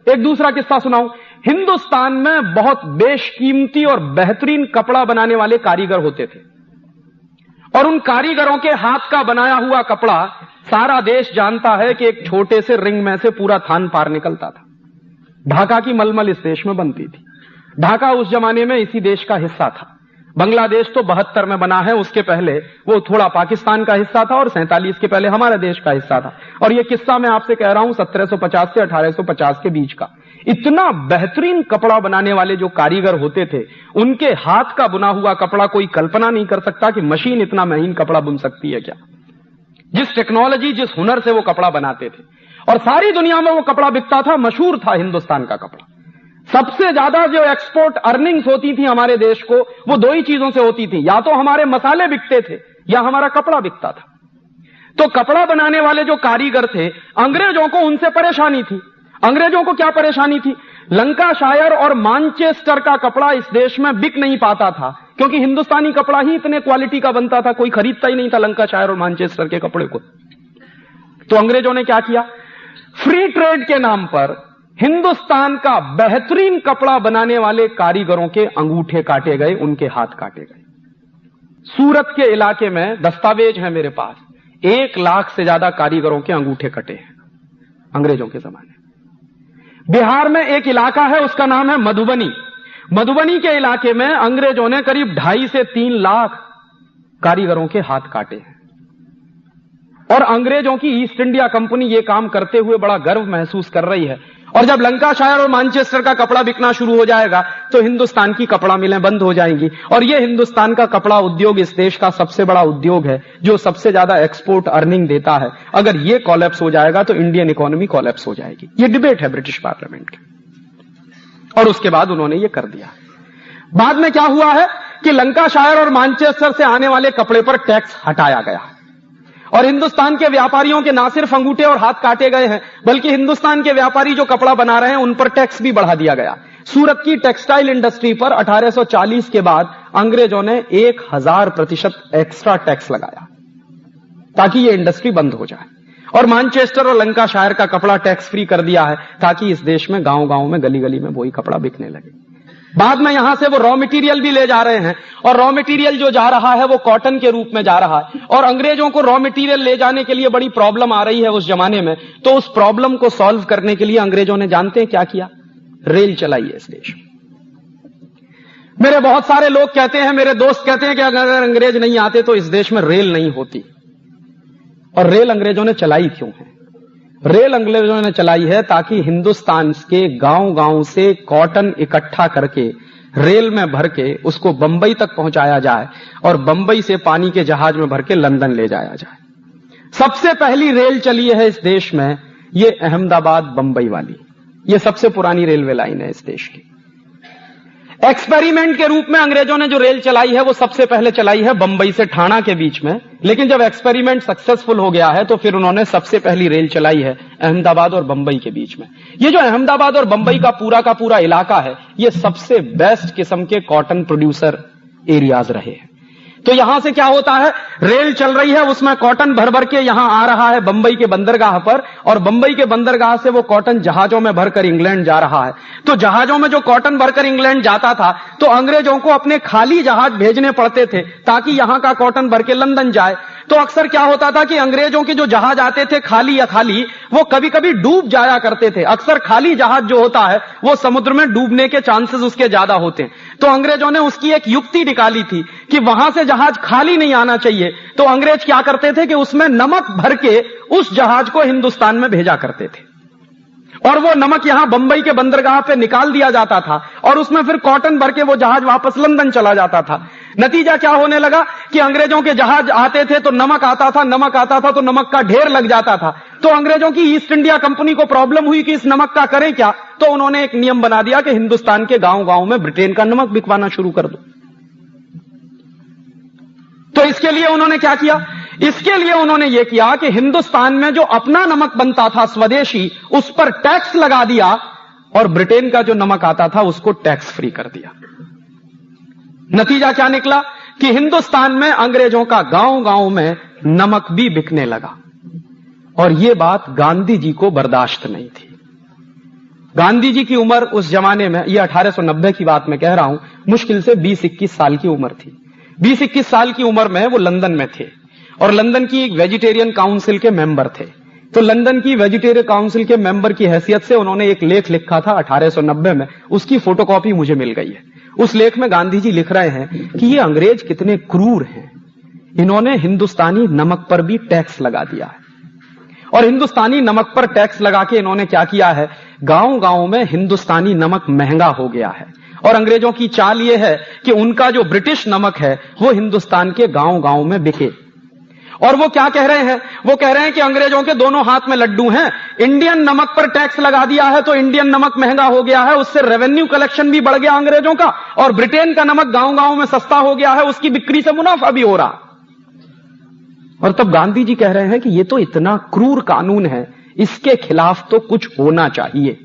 एक दूसरा किस्सा सुनाऊं। हिंदुस्तान में बहुत बेशकीमती और बेहतरीन कपड़ा बनाने वाले कारीगर होते थे, और उन कारीगरों के हाथ का बनाया हुआ कपड़ा सारा देश जानता है कि एक छोटे से रिंग में से पूरा थान पार निकलता था। ढाका की मलमल इस देश में बनती थी। ढाका उस जमाने में इसी देश का हिस्सा था। बांग्लादेश तो 72 में बना है, उसके पहले वो थोड़ा पाकिस्तान का हिस्सा था और 47 के पहले हमारे देश का हिस्सा था। और ये किस्सा मैं आपसे कह रहा हूं 1750 से 1850 के बीच का। इतना बेहतरीन कपड़ा बनाने वाले जो कारीगर होते थे, उनके हाथ का बुना हुआ कपड़ा कोई कल्पना नहीं कर सकता कि मशीन इतना महीन कपड़ा बुन सकती है क्या। जिस टेक्नोलॉजी, जिस हुनर से वो कपड़ा बनाते थे, और सारी दुनिया में वो कपड़ा बिकता था, मशहूर था हिंदुस्तान का कपड़ा। सबसे ज्यादा जो एक्सपोर्ट अर्निंग्स होती थी हमारे देश को, वो दो ही चीजों से होती थी, या तो हमारे मसाले बिकते थे या हमारा कपड़ा बिकता था। तो कपड़ा बनाने वाले जो कारीगर थे, अंग्रेजों को उनसे परेशानी थी। अंग्रेजों को क्या परेशानी थी? लंकाशायर और मानचेस्टर का कपड़ा इस देश में बिक नहीं पाता था, क्योंकि हिंदुस्तानी कपड़ा ही इतने क्वालिटी का बनता था, कोई खरीदता ही नहीं था लंकाशायर और मानचेस्टर के कपड़े को। तो अंग्रेजों ने क्या किया? फ्री ट्रेड के नाम पर हिंदुस्तान का बेहतरीन कपड़ा बनाने वाले कारीगरों के अंगूठे काटे गए, उनके हाथ काटे गए। सूरत के इलाके में दस्तावेज है मेरे पास, 1 लाख से ज्यादा कारीगरों के अंगूठे कटे हैं अंग्रेजों के जमाने। बिहार में एक इलाका है, उसका नाम है मधुबनी। मधुबनी के इलाके में अंग्रेजों ने करीब 2.5 से 3 लाख कारीगरों के हाथ काटे हैं। और अंग्रेजों की ईस्ट इंडिया कंपनी ये काम करते हुए बड़ा गर्व महसूस कर रही है। और जब लंकाशायर और मानचेस्टर का कपड़ा बिकना शुरू हो जाएगा तो हिंदुस्तान की कपड़ा मिलें बंद हो जाएंगी। और यह हिंदुस्तान का कपड़ा उद्योग इस देश का सबसे बड़ा उद्योग है, जो सबसे ज्यादा एक्सपोर्ट अर्निंग देता है। अगर यह कॉलेप्स हो जाएगा तो इंडियन इकोनॉमी कॉलेप्स हो जाएगी। यह डिबेट है ब्रिटिश पार्लियामेंट की, और उसके बाद उन्होंने यह कर दिया। बाद में क्या हुआ है कि लंकाशायर और मानचेस्टर से आने वाले कपड़े पर टैक्स हटाया गया, और हिंदुस्तान के व्यापारियों के ना सिर्फ अंगूठे और हाथ काटे गए हैं, बल्कि हिंदुस्तान के व्यापारी जो कपड़ा बना रहे हैं उन पर टैक्स भी बढ़ा दिया गया। सूरत की टेक्सटाइल इंडस्ट्री पर 1840 के बाद अंग्रेजों ने 1000% एक्स्ट्रा टैक्स लगाया ताकि यह इंडस्ट्री बंद हो जाए। और मानचेस्टर और लंकाशायर का कपड़ा टैक्स फ्री कर दिया है ताकि इस देश में गांव गांव में, गली गली में वही कपड़ा बिकने लगे। बाद में यहां से वो रॉ मटेरियल भी ले जा रहे हैं, और रॉ मटेरियल जो जा रहा है वो कॉटन के रूप में जा रहा है। और अंग्रेजों को रॉ मटेरियल ले जाने के लिए बड़ी प्रॉब्लम आ रही है उस जमाने में। तो उस प्रॉब्लम को सॉल्व करने के लिए अंग्रेजों ने जानते हैं क्या किया? रेल चलाई है इस देश में। मेरे बहुत सारे लोग कहते हैं, मेरे दोस्त कहते हैं कि अगर अंग्रेज नहीं आते तो इस देश में रेल नहीं होती। और रेल अंग्रेजों ने चलाई क्यों है? रेल अंग्रेजों ने चलाई है ताकि हिंदुस्तान के गांव गांव से कॉटन इकट्ठा करके रेल में भर के उसको बंबई तक पहुंचाया जाए, और बंबई से पानी के जहाज में भर के लंदन ले जाया जाए। सबसे पहली रेल चली है इस देश में, ये अहमदाबाद बंबई वाली, ये सबसे पुरानी रेलवे लाइन है इस देश की। एक्सपेरिमेंट के रूप में अंग्रेजों ने जो रेल चलाई है वो सबसे पहले चलाई है बंबई से ठाणा के बीच में। लेकिन जब एक्सपेरिमेंट सक्सेसफुल हो गया है तो फिर उन्होंने सबसे पहली रेल चलाई है अहमदाबाद और बंबई के बीच में। ये जो अहमदाबाद और बंबई का पूरा इलाका है, ये सबसे बेस्ट किस्म के कॉटन प्रोड्यूसर एरियाज रहे हैं। तो यहां से क्या होता है, रेल चल रही है, उसमें कॉटन भर भर के यहां आ रहा है बंबई के बंदरगाह पर, और बंबई के बंदरगाह से वो कॉटन जहाजों में भरकर इंग्लैंड जा रहा है। तो जहाजों में जो कॉटन भरकर इंग्लैंड जाता था तो अंग्रेजों को अपने खाली जहाज भेजने पड़ते थे ताकि यहां का कॉटन भर के लंदन जाए। तो अक्सर क्या होता था कि अंग्रेजों के जो जहाज आते थे खाली या खाली, वो कभी कभी डूब जाया करते थे। अक्सर खाली जहाज जो होता है वो समुद्र में डूबने के चांसेस उसके ज्यादा होते हैं। तो अंग्रेजों ने उसकी एक युक्ति निकाली थी कि वहां से जहाज खाली नहीं आना चाहिए। तो अंग्रेज क्या करते थे कि उसमें नमक भर के उस जहाज को हिंदुस्तान में भेजा करते थे, और वो नमक यहां बंबई के बंदरगाह पे निकाल दिया जाता था, और उसमें फिर कॉटन भर के वो जहाज वापस लंदन चला जाता था। नतीजा क्या होने लगा कि अंग्रेजों के जहाज आते थे तो नमक आता था तो नमक का ढेर लग जाता था। तो अंग्रेजों की ईस्ट इंडिया कंपनी को प्रॉब्लम हुई कि इस नमक का करें क्या। तो उन्होंने एक नियम बना दिया कि हिंदुस्तान के गांव गांव में ब्रिटेन का नमक बिकवाना शुरू कर दो। तो इसके लिए उन्होंने क्या किया? इसके लिए उन्होंने यह किया कि हिंदुस्तान में जो अपना नमक बनता था स्वदेशी, उस पर टैक्स लगा दिया, और ब्रिटेन का जो नमक आता था उसको टैक्स फ्री कर दिया। नतीजा क्या निकला कि हिंदुस्तान में अंग्रेजों का गांव गांव में नमक भी बिकने लगा, और यह बात गांधी जी को बर्दाश्त नहीं थी। गांधी जी की उम्र उस जमाने में, ये 1890 की बात मैं कह रहा हूं, मुश्किल से 20-21 साल की उम्र थी। 20-21 साल की उम्र में वो लंदन में थे और लंदन की एक वेजिटेरियन काउंसिल के मेंबर थे। तो लंदन की वेजिटेरियन काउंसिल के मेंबर की हैसियत से उन्होंने एक लेख लिखा था 1890 में, उसकी फोटोकॉपी मुझे मिल गई है। उस लेख में गांधी जी लिख रहे हैं कि ये अंग्रेज कितने क्रूर हैं, इन्होंने हिंदुस्तानी नमक पर भी टैक्स लगा दिया है। और हिंदुस्तानी नमक पर टैक्स लगा के इन्होंने क्या किया है, गांव गांव में हिंदुस्तानी नमक महंगा हो गया है। और अंग्रेजों की चाल यह है कि उनका जो ब्रिटिश नमक है वो हिंदुस्तान के गांव गांव में बिके। और वो क्या कह रहे हैं, वो कह रहे हैं कि अंग्रेजों के दोनों हाथ में लड्डू हैं। इंडियन नमक पर टैक्स लगा दिया है तो इंडियन नमक महंगा हो गया है, उससे रेवेन्यू कलेक्शन भी बढ़ गया अंग्रेजों का, और ब्रिटेन का नमक गांव गांव में सस्ता हो गया है, उसकी बिक्री से मुनाफा भी हो रहा। और तब गांधी जी कह रहे हैं कि ये तो इतना क्रूर कानून है, इसके खिलाफ तो कुछ होना चाहिए।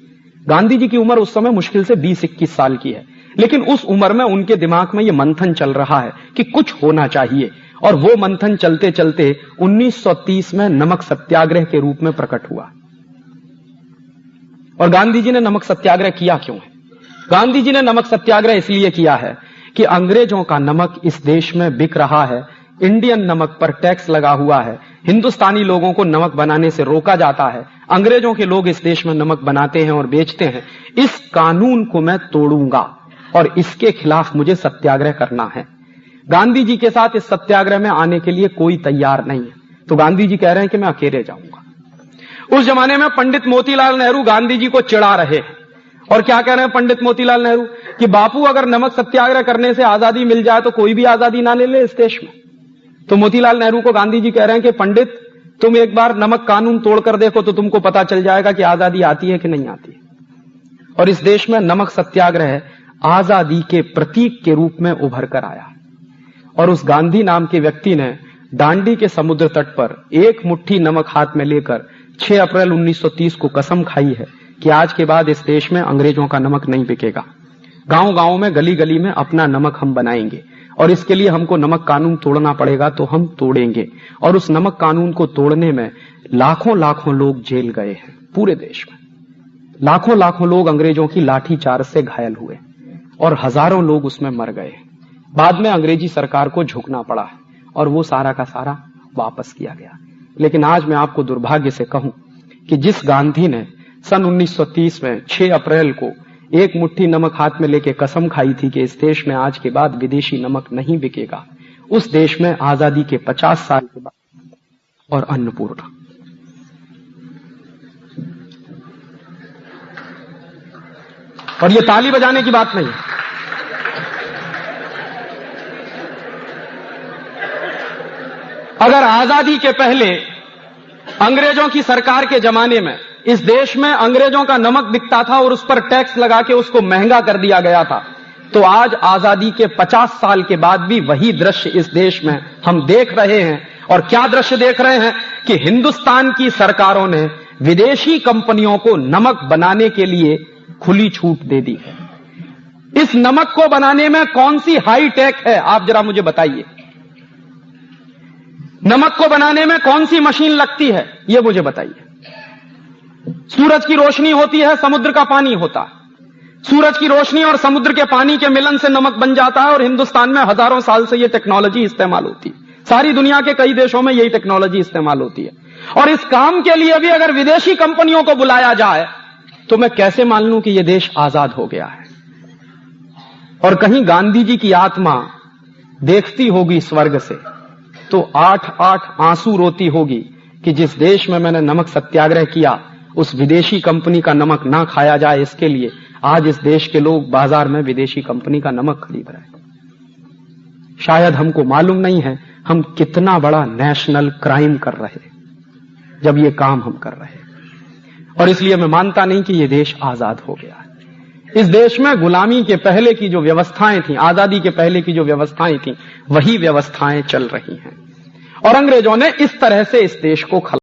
गांधी जी की उम्र उस समय मुश्किल से 20-21 साल की है, लेकिन उस उम्र में उनके दिमाग में ये मंथन चल रहा है कि कुछ होना चाहिए। और वो मंथन चलते चलते 1930 में नमक सत्याग्रह के रूप में प्रकट हुआ। और गांधी जी ने नमक सत्याग्रह किया क्यों है? गांधी जी ने नमक सत्याग्रह इसलिए किया है कि अंग्रेजों का नमक इस देश में बिक रहा है, इंडियन नमक पर टैक्स लगा हुआ है, हिंदुस्तानी लोगों को नमक बनाने से रोका जाता है, अंग्रेजों के लोग इस देश में नमक बनाते हैं और बेचते हैं। इस कानून को मैं तोड़ूंगा और इसके खिलाफ मुझे सत्याग्रह करना है। गांधी जी के साथ इस सत्याग्रह में आने के लिए कोई तैयार नहीं है, तो गांधी जी कह रहे हैं कि मैं अकेले जाऊंगा। उस जमाने में पंडित मोतीलाल नेहरू गांधी जी को चिढ़ा रहे हैं। और क्या कह रहे हैं पंडित मोतीलाल नेहरू कि बापू, अगर नमक सत्याग्रह करने से आजादी मिल जाए तो कोई भी आजादी ना ले ले इस देश में। तो मोतीलाल नेहरू को गांधी जी कह रहे हैं कि पंडित, तुम एक बार नमक कानून तोड़कर देखो तो तुमको पता चल जाएगा कि आजादी आती है कि नहीं आती। और इस देश में नमक सत्याग्रह आजादी के प्रतीक के रूप में उभर कर आया। और उस गांधी नाम के व्यक्ति ने दांडी के समुद्र तट पर एक मुट्ठी नमक हाथ में लेकर 6 अप्रैल 1930 को कसम खाई है कि आज के बाद इस देश में अंग्रेजों का नमक नहीं बिकेगा। गांव गांव में, गली गली में अपना नमक हम बनाएंगे और इसके लिए हमको नमक कानून तोड़ना पड़ेगा तो हम तोड़ेंगे। और उस नमक कानून को तोड़ने में लाखों लाखों लोग जेल गए हैं। पूरे देश में लाखों लाखों लोग अंग्रेजों की लाठीचार्ज से घायल हुए और हजारों लोग उसमें मर गए। बाद में अंग्रेजी सरकार को झुकना पड़ा और वो सारा का सारा वापस किया गया। लेकिन आज मैं आपको दुर्भाग्य से कहूं कि जिस गांधी ने सन 1930 में 6 अप्रैल को एक मुट्ठी नमक हाथ में लेके कसम खाई थी कि इस देश में आज के बाद विदेशी नमक नहीं बिकेगा, उस देश में आजादी के 50 साल के बाद और अन्नपूर्णा। और ये ताली बजाने की बात नहीं, अगर आजादी के पहले अंग्रेजों की सरकार के जमाने में इस देश में अंग्रेजों का नमक बिकता था और उस पर टैक्स लगा के उसको महंगा कर दिया गया था, तो आज आजादी के 50 साल के बाद भी वही दृश्य इस देश में हम देख रहे हैं। और क्या दृश्य देख रहे हैं कि हिंदुस्तान की सरकारों ने विदेशी कंपनियों को नमक बनाने के लिए खुली छूट दे दी है। इस नमक को बनाने में कौन सी हाई टेक है, आप जरा मुझे बताइए। नमक को बनाने में कौन सी मशीन लगती है, यह मुझे बताइए। सूरज की रोशनी होती है, समुद्र का पानी होता है। सूरज की रोशनी और समुद्र के पानी के मिलन से नमक बन जाता है और हिंदुस्तान में हजारों साल से यह टेक्नोलॉजी इस्तेमाल होती है। सारी दुनिया के कई देशों में यही टेक्नोलॉजी इस्तेमाल होती है। और इस काम के लिए भी अगर विदेशी कंपनियों को बुलाया जाए तो मैं कैसे मान लूं कि यह देश आजाद हो गया है। और कहीं गांधी जी की आत्मा देखती होगी स्वर्ग से तो 8-8 आंसू रोती होगी कि जिस देश में मैंने नमक सत्याग्रह किया उस विदेशी कंपनी का नमक ना खाया जाए, इसके लिए आज इस देश के लोग बाजार में विदेशी कंपनी का नमक खरीद रहे हैं। शायद हमको मालूम नहीं है हम कितना बड़ा नेशनल क्राइम कर रहे हैं जब ये काम हम कर रहे हैं। और इसलिए मैं मानता नहीं कि ये देश आजाद हो गया है। इस देश में गुलामी के पहले की जो व्यवस्थाएं थी, आजादी के पहले की जो व्यवस्थाएं थी, वही व्यवस्थाएं चल रही हैं। और अंग्रेजों ने इस तरह से इस देश को